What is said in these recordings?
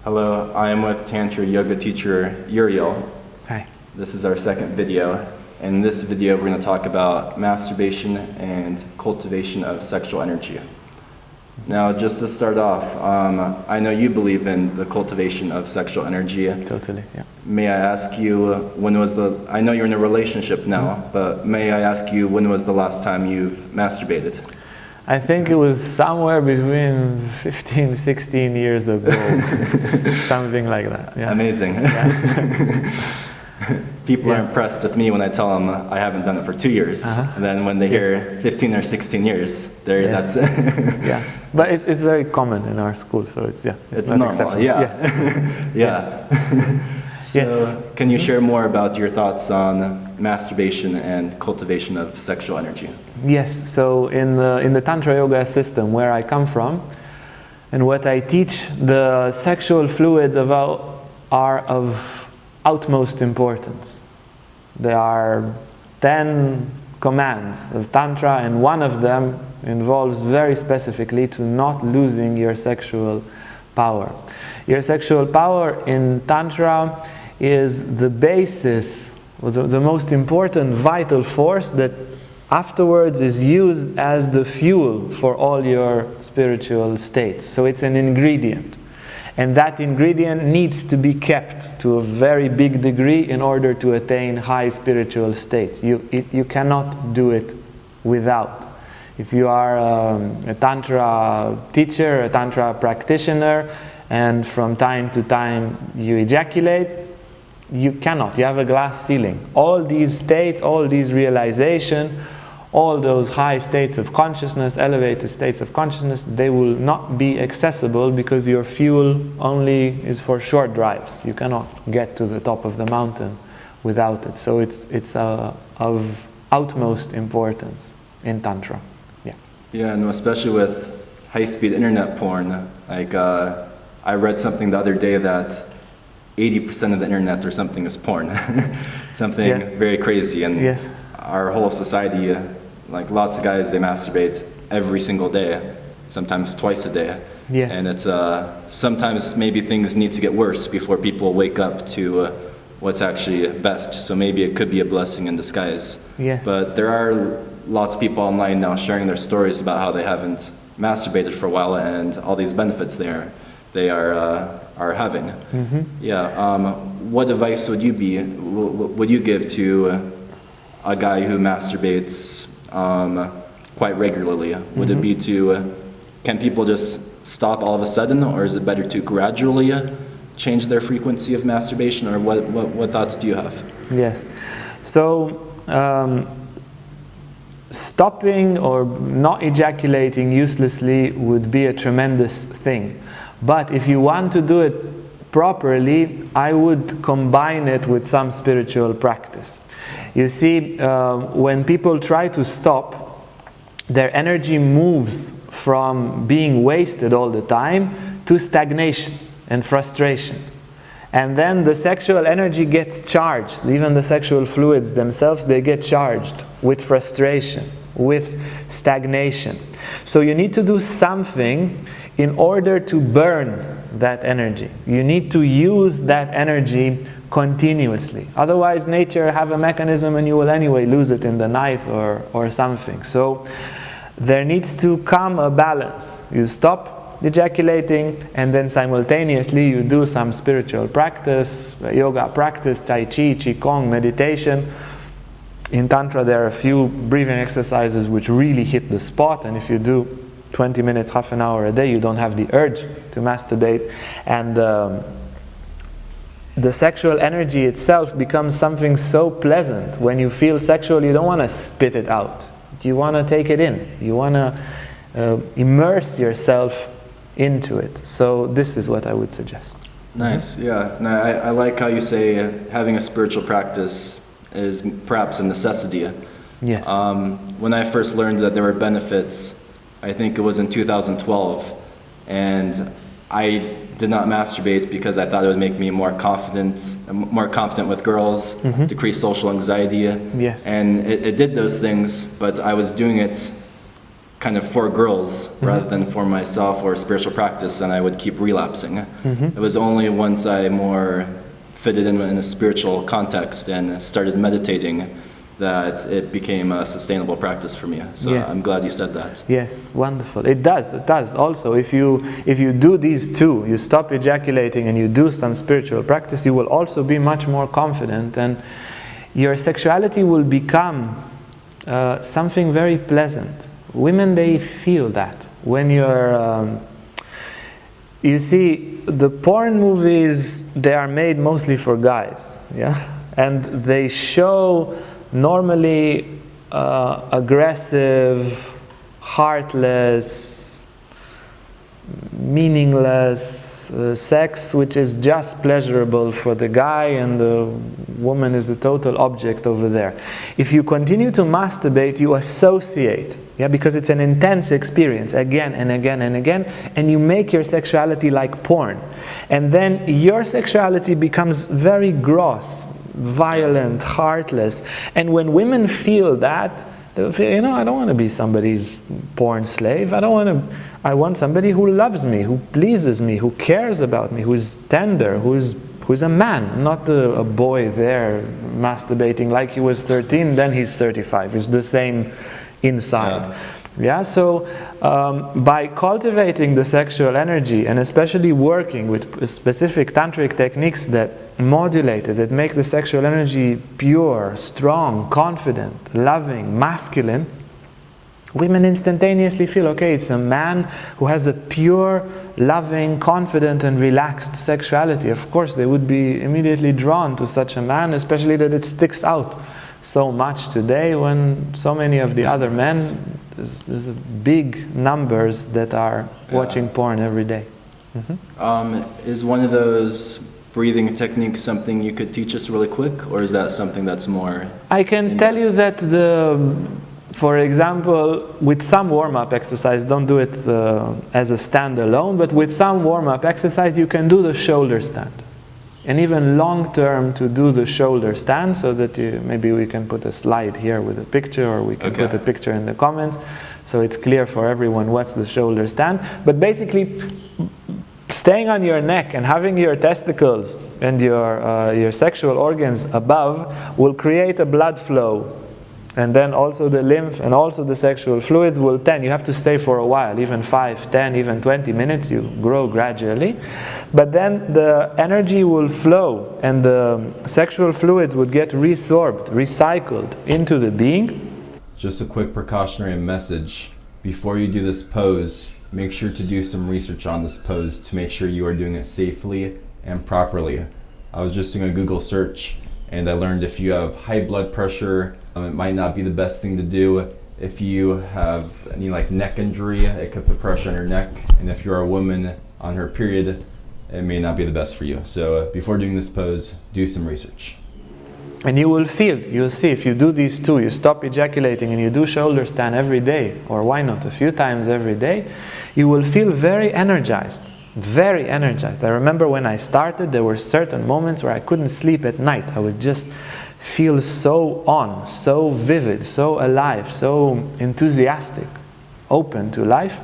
Hello, I am with Tantra yoga teacher Uriel. Hi. This is our second video. In this video, we're going to talk about masturbation and cultivation of sexual energy. Now, just to start off, I know you believe in the cultivation of sexual energy. Totally, yeah. May I ask you, I know you're in a relationship now, but may I ask you, when was the last time you've masturbated? I think it was somewhere between 15, 16 years ago, something like that. Yeah. Amazing. Yeah. People are impressed with me when I tell them I haven't done it for 2 years. And then when they hear 15 or 16 years, that's it. Yeah, but it's very common in our school, so it's normal. Yeah. Yes. Yeah. So, yes. Can you share more about your thoughts on masturbation and cultivation of sexual energy? Yes. So in the Tantra yoga system where I come from, and what I teach, the sexual fluids are of utmost importance. There are 10 commands of Tantra, and one of them involves very specifically to not losing your sexual power. Your sexual power in Tantra is the basis, the most important vital force that afterwards is used as the fuel for all your spiritual states. So it's an ingredient. And that ingredient needs to be kept to a very big degree in order to attain high spiritual states. You cannot do it without. If you are a Tantra teacher, a Tantra practitioner, and from time to time you ejaculate, you cannot. You have a glass ceiling. All these states, all these realizations, all those high states of consciousness, elevated states of consciousness, they will not be accessible because your fuel only is for short drives. You cannot get to the top of the mountain without it. So it's of utmost importance in Tantra. Yeah. Yeah, and especially with high-speed internet porn. Like I read something the other day that 80% of the internet or something is porn. Something very crazy. And yes. Our whole society, like lots of guys, they masturbate every single day, sometimes twice a day. Yes. And it's sometimes maybe things need to get worse before people wake up to what's actually best. So maybe it could be a blessing in disguise. Yes. But there are lots of people online now sharing their stories about how they haven't masturbated for a while and all these benefits they are having. Mm-hmm. Yeah. What advice would you give to a guy who masturbates quite regularly? Would it be can people just stop all of a sudden, or is it better to gradually change their frequency of masturbation, or what thoughts do you have? Yes. So stopping or not ejaculating uselessly would be a tremendous thing. But if you want to do it properly, I would combine it with some spiritual practice. You see, when people try to stop, their energy moves from being wasted all the time to stagnation and frustration. And then the sexual energy gets charged. Even the sexual fluids themselves, they get charged with frustration, with stagnation. So you need to do something in order to burn that energy. You need to use that energy continuously. Otherwise, nature have a mechanism and you will anyway lose it in the night or something. So there needs to come a balance. You stop ejaculating, and then simultaneously you do some spiritual practice, yoga practice, tai chi, qigong, meditation. In Tantra there are a few breathing exercises which really hit the spot, and if you do 20 minutes, half an hour a day, you don't have the urge to masturbate. And the sexual energy itself becomes something so pleasant. When you feel sexual, you don't want to spit it out. You want to take it in. You want to immerse yourself into it. So this is what I would suggest. Nice, yeah. No, I like how you say having a spiritual practice is perhaps a necessity. Yes. When I first learned that there were benefits, I think it was in 2012, and I did not masturbate because I thought it would make me more confident with girls, decrease social anxiety. Yes. And it did those things, but I was doing it kind of for girls rather than for myself or spiritual practice, and I would keep relapsing. It was only once I more fitted in a spiritual context and started meditating that it became a sustainable practice for me. So Yes. I'm glad you said that. Yes, wonderful. It does. Also, if you do these two, you stop ejaculating and you do some spiritual practice, you will also be much more confident, and your sexuality will become something very pleasant. Women, they feel that. When you're, you see, the porn movies, they are made mostly for guys, yeah? And they show normally aggressive, heartless, meaningless sex, which is just pleasurable for the guy, and the woman is the total object over there. If you continue to masturbate, you associate, yeah, because it's an intense experience again and again and again, and you make your sexuality like porn. And then your sexuality becomes very gross, violent, heartless. And when women feel that, they'll feel, you know, I don't want to be somebody's porn slave. I want somebody who loves me, who pleases me, who cares about me, who's tender, who's a man, not a boy there masturbating like he was 13, then he's 35. It's the same inside. Yeah, so by cultivating the sexual energy, and especially working with specific tantric techniques that modulate it, that make the sexual energy pure, strong, confident, loving, masculine, women instantaneously feel, okay, it's a man who has a pure, loving, confident and relaxed sexuality. Of course, they would be immediately drawn to such a man, especially that it sticks out so much today when so many of the other men, there's big numbers that are watching porn every day. Is one of those breathing techniques something you could teach us really quick, or is that something that's more... I can tell you that for example, with some warm-up exercise, don't do it as a standalone, but with some warm-up exercise you can do the shoulder stand. And even long-term to do the shoulder stand, so that maybe we can put a slide here with a picture, or we can put a picture in the comments, so it's clear for everyone what's the shoulder stand. But basically, staying on your neck and having your testicles and your sexual organs above will create a blood flow. And then also the lymph and also the sexual fluids will tend. You have to stay for a while, even 5, 10, even 20 minutes, you grow gradually. But then the energy will flow and the sexual fluids would get resorbed, recycled into the being. Just a quick precautionary message. Before you do this pose, make sure to do some research on this pose to make sure you are doing it safely and properly. I was just doing a Google search and I learned if you have high blood pressure, it might not be the best thing to do. If you have any neck injury, it could put pressure on your neck. And if you're a woman on her period, it may not be the best for you. So before doing this pose, do some research. And you'll see, if you do these two, you stop ejaculating and you do shoulder stand every day, or why not a few times every day, you will feel very energized. Very energized. I remember when I started, there were certain moments where I couldn't sleep at night. I would just feel so on, so vivid, so alive, so enthusiastic, open to life.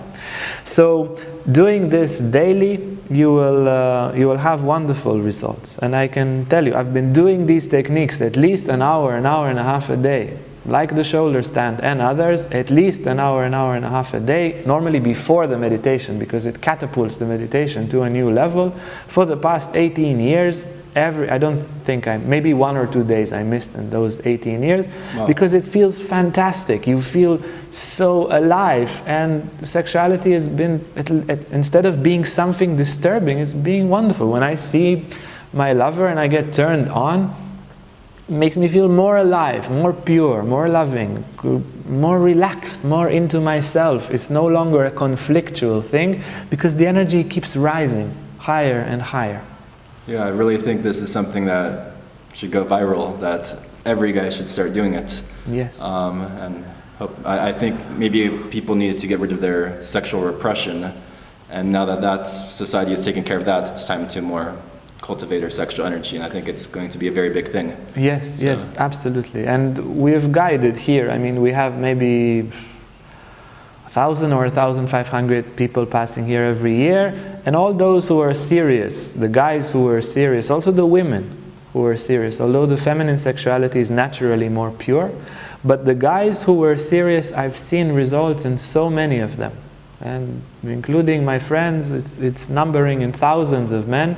So doing this daily, you will have wonderful results. And I can tell you, I've been doing these techniques at least an hour and a half a day. Like the shoulder stand and others, at least an hour and a half a day, normally before the meditation, because it catapults the meditation to a new level. For the past 18 years, I don't think maybe 1 or 2 days I missed in those 18 years, because it feels fantastic. You feel so alive, and sexuality has been, instead of being something disturbing, it's being wonderful. When I see my lover and I get turned on, it makes me feel more alive, more pure, more loving, more relaxed, more into myself. It's no longer a conflictual thing, because the energy keeps rising higher and higher. Yeah, I really think this is something that should go viral, that every guy should start doing it. Yes. And I think maybe people needed to get rid of their sexual repression, and now that society has taken care of that, it's time to more cultivate our sexual energy, and I think it's going to be a very big thing. Yes, yes, absolutely. And we've guided here, I mean, we have maybe 1,000 or 1,500 people passing here every year, and all those who are serious, the guys who are serious, also the women who are serious, although the feminine sexuality is naturally more pure, but the guys who were serious, I've seen results in so many of them, and including my friends, it's numbering in thousands of men,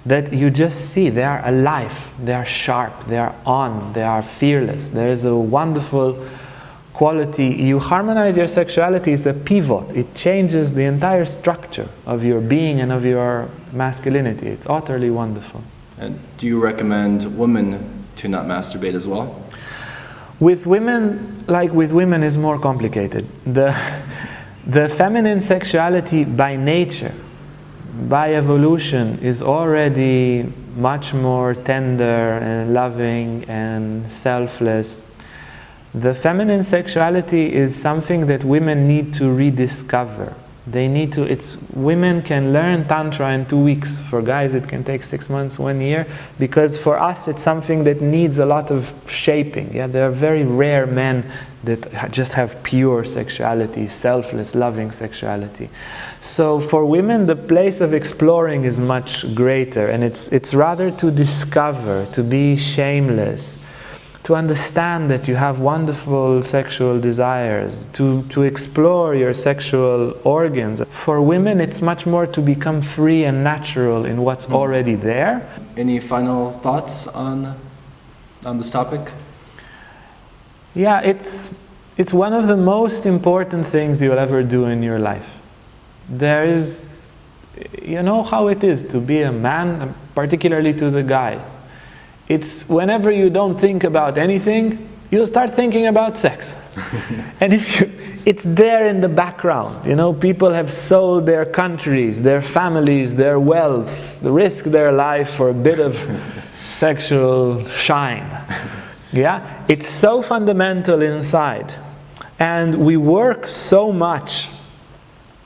that you just see they are alive, they are sharp, they are on, they are fearless. There is a wonderful quality. You harmonize your sexuality, is a pivot. It changes the entire structure of your being and of your masculinity. It's utterly wonderful. And do you recommend women to not masturbate as well? With women, like with women, is more complicated. The feminine sexuality by nature, by evolution, is already much more tender and loving and selfless. The feminine sexuality is something that women need to rediscover. They need to, women can learn Tantra in 2 weeks. For guys it can take 6 months, 1 year, because for us it's something that needs a lot of shaping. Yeah, there are very rare men that just have pure sexuality, selfless, loving sexuality. So for women the place of exploring is much greater, and it's rather to discover, to be shameless, to understand that you have wonderful sexual desires, to explore your sexual organs. For women, it's much more to become free and natural in what's already there. Any final thoughts on this topic? Yeah, it's one of the most important things you'll ever do in your life. There is, you know how it is to be a man, particularly to the guy. It's whenever you don't think about anything, you'll start thinking about sex. And it's there in the background. You know, people have sold their countries, their families, their wealth, risk their life for a bit of sexual shine. Yeah? It's so fundamental inside. And we work so much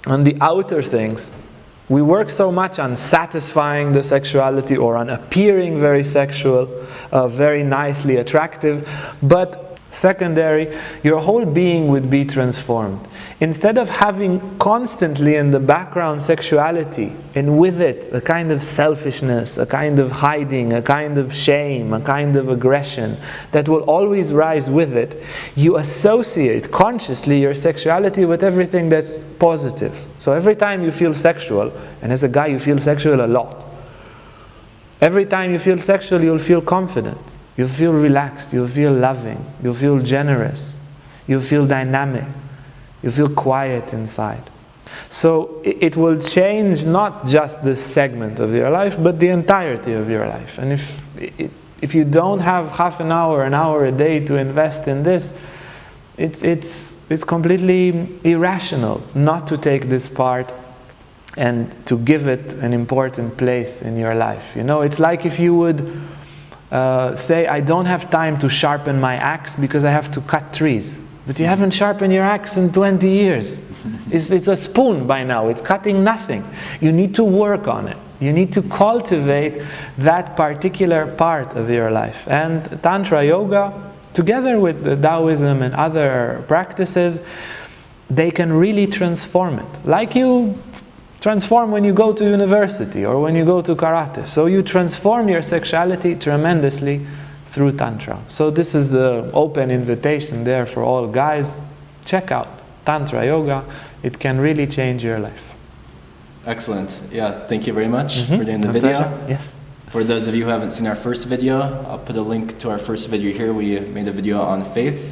on the outer things. We work so much on satisfying the sexuality or on appearing very sexual, very nicely attractive, but secondary, your whole being would be transformed. Instead of having constantly in the background sexuality, and with it a kind of selfishness, a kind of hiding, a kind of shame, a kind of aggression that will always rise with it, you associate consciously your sexuality with everything that's positive. So every time you feel sexual, and as a guy you feel sexual a lot, every time you feel sexual you'll feel confident, you'll feel relaxed, you'll feel loving, you'll feel generous, you'll feel dynamic, you feel quiet inside. So it will change not just this segment of your life, but the entirety of your life. And if you don't have half an hour a day to invest in this, it's completely irrational not to take this part and to give it an important place in your life. You know, it's like if you would say, I don't have time to sharpen my axe because I have to cut trees. But you haven't sharpened your axe in 20 years. It's a spoon by now. It's cutting nothing. You need to work on it. You need to cultivate that particular part of your life. And Tantra Yoga, together with the Taoism and other practices, they can really transform it. Like you transform when you go to university or when you go to karate. So you transform your sexuality tremendously through Tantra. So this is the open invitation there for all guys. Check out Tantra Yoga. It can really change your life. Excellent. Yeah, thank you very much for doing the My video. pleasure. Yes. For those of you who haven't seen our first video, I'll put a link to our first video here. We made a video on faith.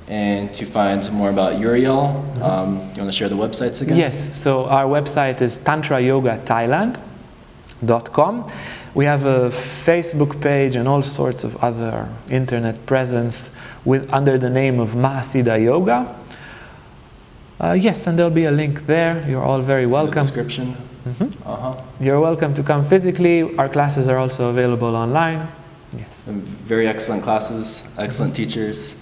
And to find more about Uriel, you want to share the websites again? Yes, so our website is tantrayogathailand.com. We have a Facebook page and all sorts of other internet presence under the name of Mahasiddha Yoga. Yes, and there'll be a link there. You're all very welcome. In the description. You're welcome to come physically. Our classes are also available online. Yes. Some very excellent classes, excellent teachers.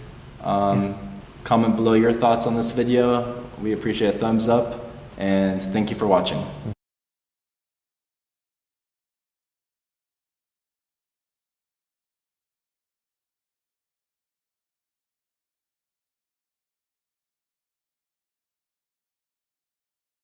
Comment below your thoughts on this video. We appreciate a thumbs up, and thank you for watching.